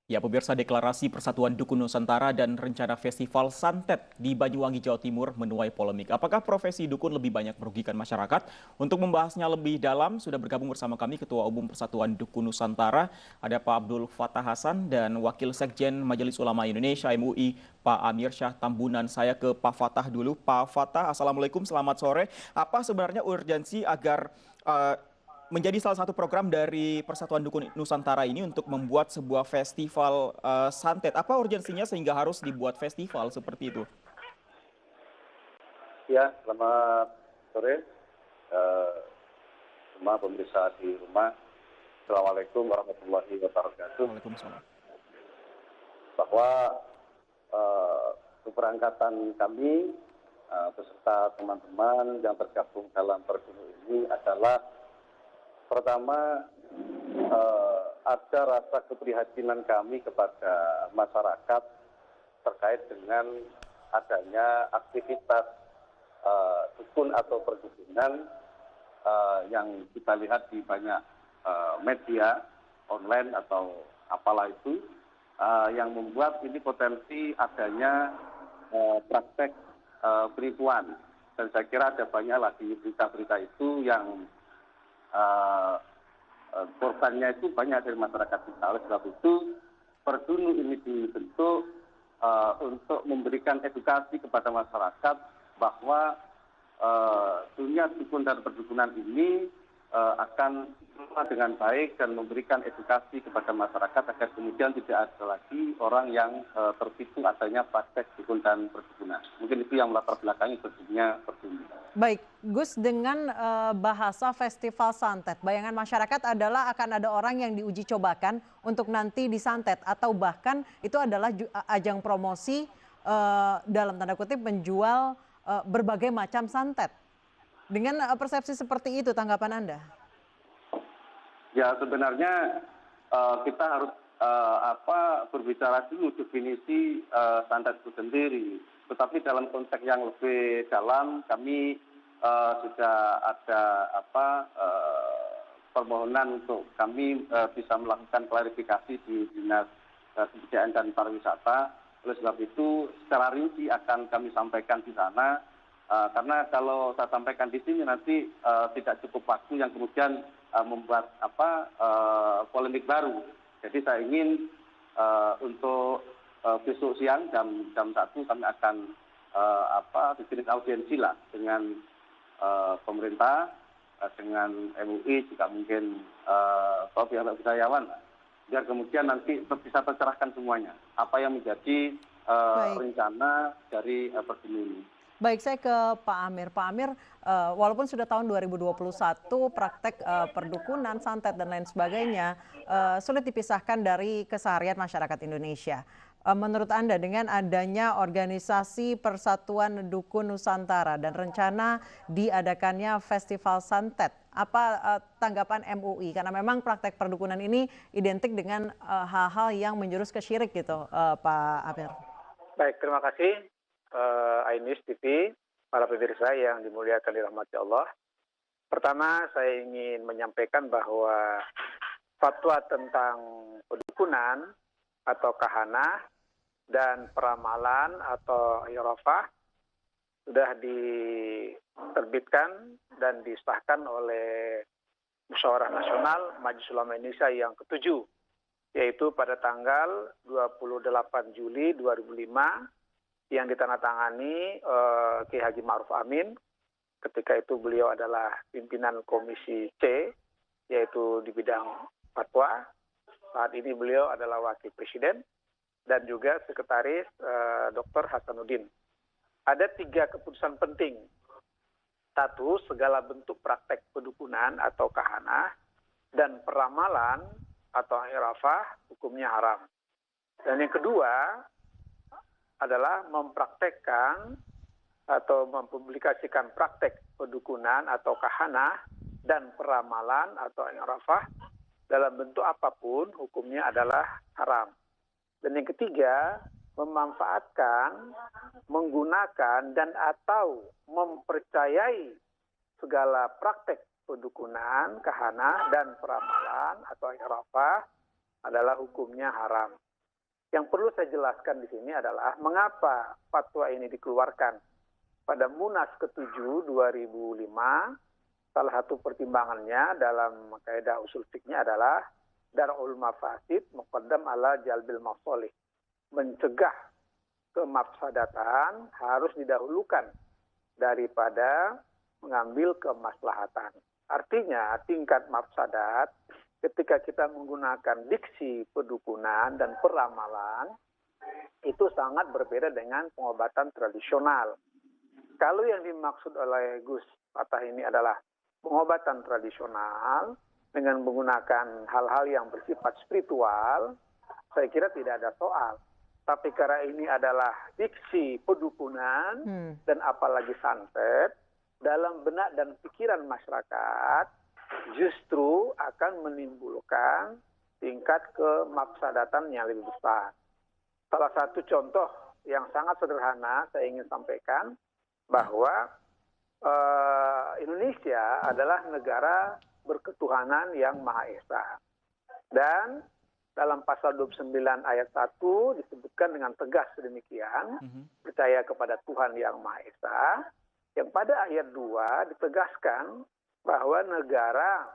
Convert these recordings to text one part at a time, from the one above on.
Ya, pemirsa deklarasi Persatuan Dukun Nusantara dan rencana Festival Santet di Banyuwangi, Jawa Timur menuai polemik. Apakah profesi dukun lebih banyak merugikan masyarakat? Untuk membahasnya lebih dalam, sudah bergabung bersama kami Ketua Umum Persatuan Dukun Nusantara, ada Pak Abdul Fattah Hasan, dan Wakil Sekjen Majelis Ulama Indonesia MUI, Pak Amir Syah Tambunan. Saya ke Pak Fattah dulu. Pak Fattah, Assalamualaikum, selamat sore. Apa sebenarnya urgensi agar eh, menjadi salah satu program dari Persatuan Dukun Nusantara ini untuk membuat sebuah festival santet? Apa urgensinya sehingga harus dibuat festival seperti itu? Ya, selamat sore semua pemirsa di rumah. Assalamualaikum warahmatullahi wabarakatuh. Waalaikumsalam. Bahwa keberangkatan kami beserta teman-teman yang tergabung dalam pergub ini adalah pertama ada rasa keprihatinan kami kepada masyarakat terkait dengan adanya aktivitas dukun atau perdukunan yang kita lihat di banyak media online atau apalah itu yang membuat ini potensi adanya praktek penipuan. Dan saya kira ada banyak lagi berita-berita itu yang korbannya itu banyak dari masyarakat kita. Oleh sebab itu, Perdunu ini dibentuk untuk memberikan edukasi kepada masyarakat bahwa dunia dukun dan perdukunan ini akan dikelola dengan baik dan memberikan edukasi kepada masyarakat agar kemudian tidak ada lagi orang yang tertipu adanya praktek dukun dan perdukunan. Mungkin itu yang melatar belakangi berdirinya Perdunu. Baik, Gus, dengan bahasa festival santet, bayangan masyarakat adalah akan ada orang yang diuji cobakan untuk nanti disantet atau bahkan itu adalah ajang promosi dalam tanda kutip menjual berbagai macam santet. Dengan persepsi seperti itu, tanggapan Anda? Ya, sebenarnya kita harus berbicara dulu definisi santet itu sendiri. Tetapi dalam konteks yang lebih dalam, kami sudah ada permohonan untuk kami bisa melakukan klarifikasi di Dinas Kebudayaan dan Pariwisata. Oleh sebab itu, secara rinci akan kami sampaikan di sana. Karena kalau saya sampaikan di sini nanti tidak cukup waktu yang kemudian membuat polemik baru. Jadi saya ingin untuk besok siang jam 1 kami akan bikin audiensi lah dengan pemerintah, dengan MUI juga mungkin pihak budayawan, biar kemudian nanti bisa tercerahkan semuanya apa yang menjadi rencana dari Perdunu ini. Baik, saya ke Pak Amir. Pak Amir, walaupun sudah tahun 2021, praktek perdukunan, santet, dan lain sebagainya sulit dipisahkan dari keseharian masyarakat Indonesia. Menurut Anda, dengan adanya organisasi Persatuan Dukun Nusantara dan rencana diadakannya Festival Santet, apa tanggapan MUI? Karena memang praktek perdukunan ini identik dengan hal-hal yang menjurus ke syirik gitu, Pak Amir. Baik, terima kasih. Ainis TV, para pemirsa yang dimuliakan dirahmati Allah. Pertama, saya ingin menyampaikan bahwa fatwa tentang perdukunan atau kahanah dan peramalan atau irafah sudah diterbitkan dan disahkan oleh Musyawarah Nasional Majelis Ulama Indonesia yang ke-7, yaitu pada tanggal 28 Juli 2005 yang ditandatangani Kiai Haji Ma'ruf Amin. Ketika itu beliau adalah pimpinan Komisi C, yaitu di bidang fatwa. Saat ini beliau adalah Wakil Presiden dan juga Sekretaris Dr. Hasanuddin. Ada 3 keputusan penting. 1, segala bentuk praktek pedukunan atau kahanah dan peramalan atau irafah hukumnya haram. Dan yang kedua adalah mempraktekkan atau mempublikasikan praktek pedukunan atau kahanah dan peramalan atau irafah dalam bentuk apapun hukumnya adalah haram. Dan yang ketiga, memanfaatkan, menggunakan dan atau mempercayai segala praktek pedukunan, kahanah dan peramalan atau irafah adalah hukumnya haram. Yang perlu saya jelaskan di sini adalah mengapa fatwa ini dikeluarkan pada Munas ke-7 2005. Salah satu pertimbangannya dalam kaidah usul fikihnya adalah dar'ul mafasid muqaddam ala jalbil masalih. Mencegah kemafsadatan harus didahulukan daripada mengambil kemaslahatan. Artinya tingkat mafsadat ketika kita menggunakan diksi pedukunan dan peramalan itu sangat berbeda dengan pengobatan tradisional. Kalau yang dimaksud oleh Gus Fatah ini adalah pengobatan tradisional dengan menggunakan hal-hal yang bersifat spiritual, saya kira tidak ada soal. Tapi karena ini adalah diksi pedukunan dan apalagi santet, dalam benak dan pikiran masyarakat justru akan menimbulkan tingkat kemafsadatan yang lebih besar. Salah satu contoh yang sangat sederhana saya ingin sampaikan bahwa Indonesia adalah negara berketuhanan yang Maha Esa. Dan dalam pasal 29 ayat 1 disebutkan dengan tegas sedemikian, percaya kepada Tuhan yang Maha Esa. Yang pada ayat 2 ditegaskan bahwa negara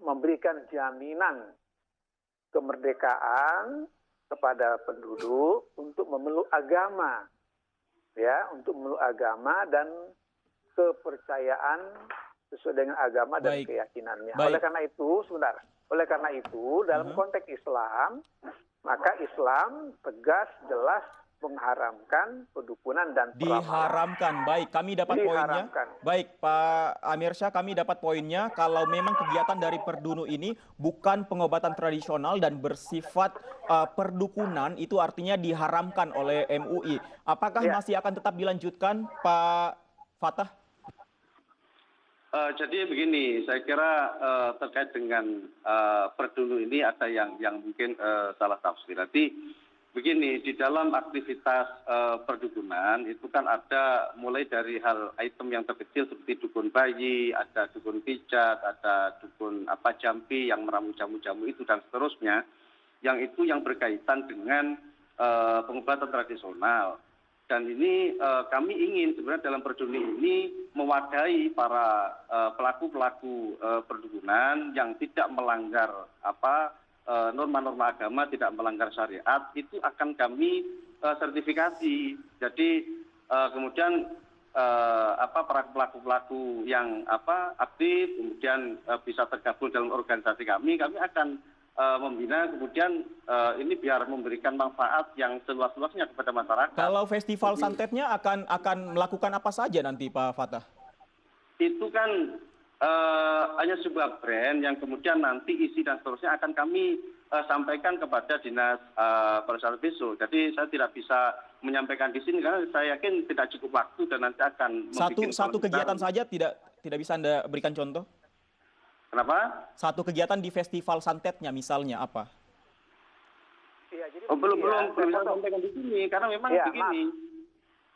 memberikan jaminan kemerdekaan kepada penduduk untuk memeluk agama, ya, untuk memeluk agama dan kepercayaan sesuai dengan agama dan keyakinannya. Oleh karena itu, dalam konteks Islam, maka Islam tegas, jelas mengharamkan pedukunan dan peramalan. Diharamkan. Baik, kami dapat poinnya. Baik, Pak Amirsyah, kami dapat poinnya. Kalau memang kegiatan dari Perdunu ini bukan pengobatan tradisional dan bersifat perdukunan, itu artinya diharamkan oleh MUI. Apakah masih akan tetap dilanjutkan, Pak Fatah? Jadi begini, saya kira terkait dengan Perdunu ini ada yang mungkin salah tafsir. Jadi begini, di dalam aktivitas perdukunan itu kan ada mulai dari hal item yang terkecil seperti dukun bayi, ada dukun pijat, ada dukun jampi yang meramu jamu-jamu itu dan seterusnya, yang itu yang berkaitan dengan pengobatan tradisional. Dan ini kami ingin sebenarnya dalam Perdunu ini mewadahi para pelaku-pelaku perdukunan yang tidak melanggar norma-norma agama, tidak melanggar syariat, itu akan kami sertifikasi. Jadi kemudian para pelaku-pelaku yang aktif kemudian bisa tergabung dalam organisasi kami akan membina kemudian ini biar memberikan manfaat yang seluas-luasnya kepada masyarakat. Kalau festival santetnya akan melakukan apa saja nanti, Pak Fatah? Itu kan hanya sebuah brand yang kemudian nanti isi dan seterusnya akan kami sampaikan kepada dinas pariwisata besok. Jadi saya tidak bisa menyampaikan di sini karena saya yakin tidak cukup waktu dan nanti akan satu kegiatan saja tidak bisa Anda berikan contoh? Kenapa? Satu kegiatan di festival santetnya misalnya apa? Ya, jadi belum bisa sampaikan di sini karena memang begini.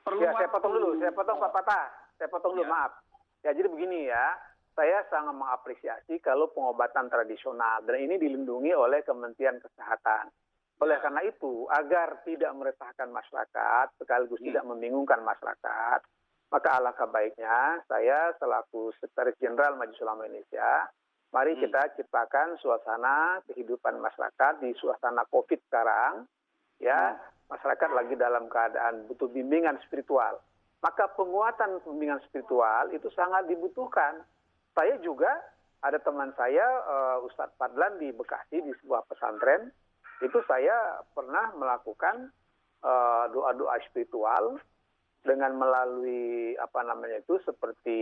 Saya potong Pak Fatah. Saya potong dulu, maaf. Ya, jadi begini ya. Saya sangat mengapresiasi kalau pengobatan tradisional dan ini dilindungi oleh Kementerian Kesehatan. Oleh karena itu, agar tidak meresahkan masyarakat sekaligus tidak membingungkan masyarakat, maka alangkah baiknya saya selaku Sekretaris Jenderal Majelis Ulama Indonesia, mari kita ciptakan suasana kehidupan masyarakat di suasana COVID sekarang. Ya, masyarakat lagi dalam keadaan butuh bimbingan spiritual. Maka penguatan bimbingan spiritual itu sangat dibutuhkan. Saya juga ada teman saya Ustadz Fadlan di Bekasi di sebuah pesantren, itu saya pernah melakukan doa-doa spiritual dengan melalui seperti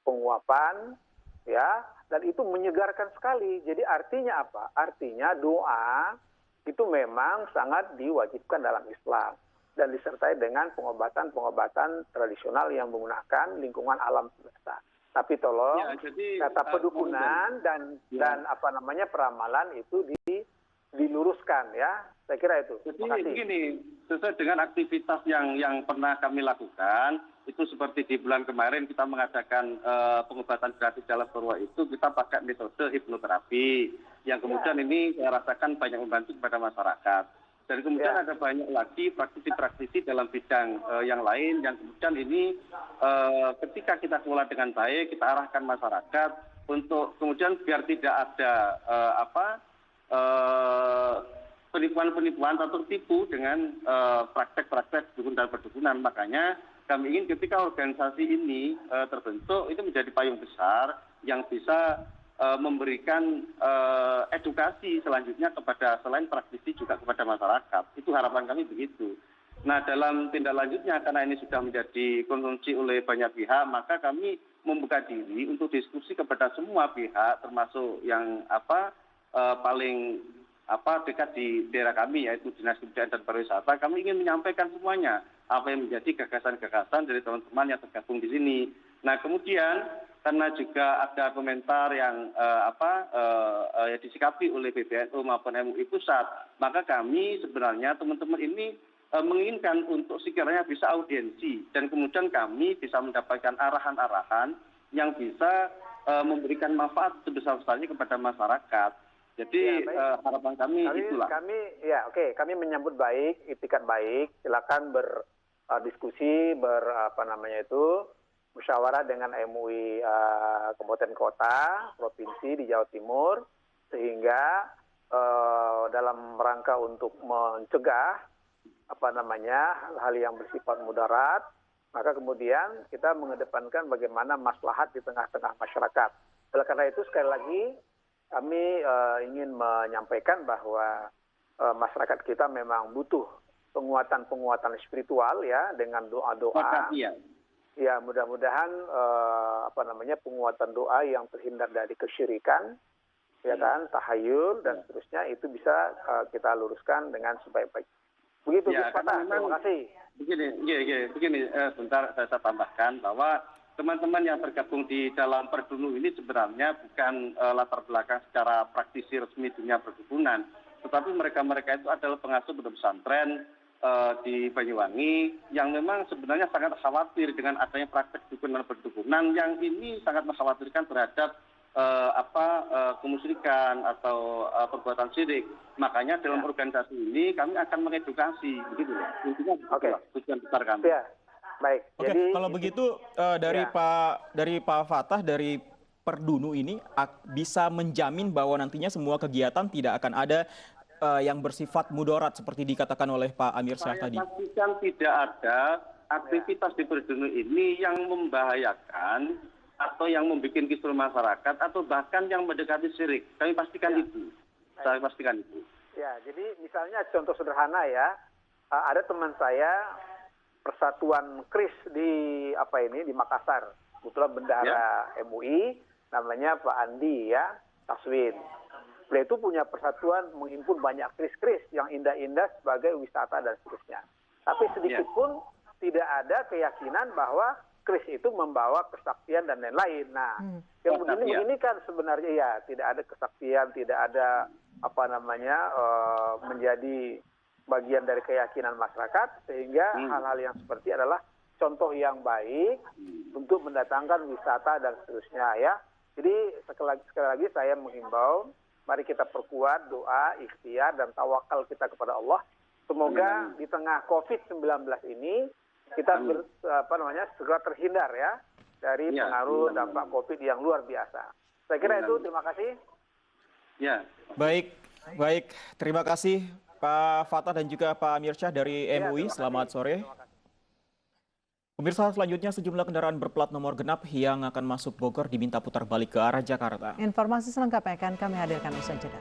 penguapan, ya, dan itu menyegarkan sekali. Jadi artinya apa? Artinya doa itu memang sangat diwajibkan dalam Islam dan disertai dengan pengobatan tradisional yang menggunakan lingkungan alam semesta. Tapi tolong kata pedukunan dan peramalan itu diluruskan ya. Saya kira itu. Jadi begini, sesuai dengan aktivitas yang pernah kami lakukan, itu seperti di bulan kemarin kita mengadakan pengobatan gratis dalam Purwa itu kita pakai metode hipnoterapi yang kemudian ini saya rasakan banyak membantu kepada masyarakat. Dan kemudian ada banyak lagi praktisi-praktisi dalam bidang yang lain yang kemudian ini ketika kita kelola dengan baik, kita arahkan masyarakat untuk kemudian biar tidak ada penipuan-penipuan atau tertipu dengan praktek-praktek dukun dan perdukunan. Makanya kami ingin ketika organisasi ini terbentuk, itu menjadi payung besar yang bisa memberikan edukasi selanjutnya kepada selain praktisi juga kepada masyarakat. Itu harapan kami begitu. Nah, dalam tindak lanjutnya karena ini sudah menjadi konsumsi oleh banyak pihak, maka kami membuka diri untuk diskusi kepada semua pihak, termasuk yang paling dekat di daerah kami, yaitu Dinas Kebudayaan dan Pariwisata. Kami ingin menyampaikan semuanya apa yang menjadi gagasan-gagasan dari teman-teman yang tergabung di sini. Nah, kemudian karena juga ada komentar yang disikapi oleh PBNU maupun MUI Pusat, maka kami sebenarnya teman-teman ini menginginkan untuk sekiranya bisa audiensi dan kemudian kami bisa mendapatkan arahan-arahan yang bisa memberikan manfaat sebesar-besarnya kepada masyarakat. Jadi harapan kami itulah. Kami menyambut baik, itikat baik. Silakan berdiskusi, musyawarah dengan MUI kabupaten kota, provinsi di Jawa Timur, sehingga dalam rangka untuk mencegah hal-hal yang bersifat mudarat, maka kemudian kita mengedepankan bagaimana maslahat di tengah-tengah masyarakat. Oleh karena itu sekali lagi kami ingin menyampaikan bahwa masyarakat kita memang butuh penguatan spiritual ya dengan doa-doa. Ya, mudah-mudahan penguatan doa yang terhindar dari kesyirikan, ya kan, tahayul dan seterusnya itu bisa kita luruskan dengan sebaik-baik. Begitu, ya, Gus Fatah. Terima kasih. Begini, sebentar saya tambahkan bahwa teman-teman yang tergabung di dalam Perdunu ini sebenarnya bukan latar belakang secara praktisi resmi dunia perdukunan, tetapi mereka-mereka itu adalah pengasuh pondok pesantren di Banyuwangi yang memang sebenarnya sangat khawatir dengan adanya praktek dukun dan perdukunan yang ini sangat mengkhawatirkan terhadap kemusyrikan atau perbuatan syirik. Makanya dalam organisasi ini kami akan mengedukasi, begitu loh. Intinya tujuan besar kami. Ya, baik. Oke, jadi kalau begitu dari Pak Fatah dari Perdunu ini bisa menjamin bahwa nantinya semua kegiatan tidak akan ada yang bersifat mudarat seperti dikatakan oleh Pak Amir Syah tadi. Saya pastikan tidak ada aktivitas di Perdunu ini yang membahayakan atau yang membuat kisruh masyarakat atau bahkan yang mendekati syirik. Kami pastikan itu. Saya pastikan itu. Ya, jadi misalnya contoh sederhana ya, ada teman saya Persatuan Kris di Makassar, kebetulan bendahara MUI, namanya Pak Andi ya, Taswin. Beliau itu punya persatuan menghimpun banyak kris-kris yang indah-indah sebagai wisata dan seterusnya. Tapi sedikit pun tidak ada keyakinan bahwa kris itu membawa kesaktian dan lain-lain. Nah, yang begini kan sebenarnya ya tidak ada kesaktian, tidak ada menjadi bagian dari keyakinan masyarakat, sehingga hal-hal yang seperti adalah contoh yang baik untuk mendatangkan wisata dan seterusnya ya. Jadi sekali lagi saya menghimbau, mari kita perkuat doa, ikhtiar dan tawakal kita kepada Allah. Semoga di tengah COVID-19 ini kita segera terhindar ya dari pengaruh dampak COVID yang luar biasa. Saya kira itu, terima kasih. Ya. Baik. Terima kasih Pak Fatah dan juga Pak Amir Syah dari MUI. Selamat sore. Pemirsa, selanjutnya sejumlah kendaraan berplat nomor genap yang akan masuk Bogor diminta putar balik ke arah Jakarta. Informasi selengkapnya akan kami hadirkan usai jeda.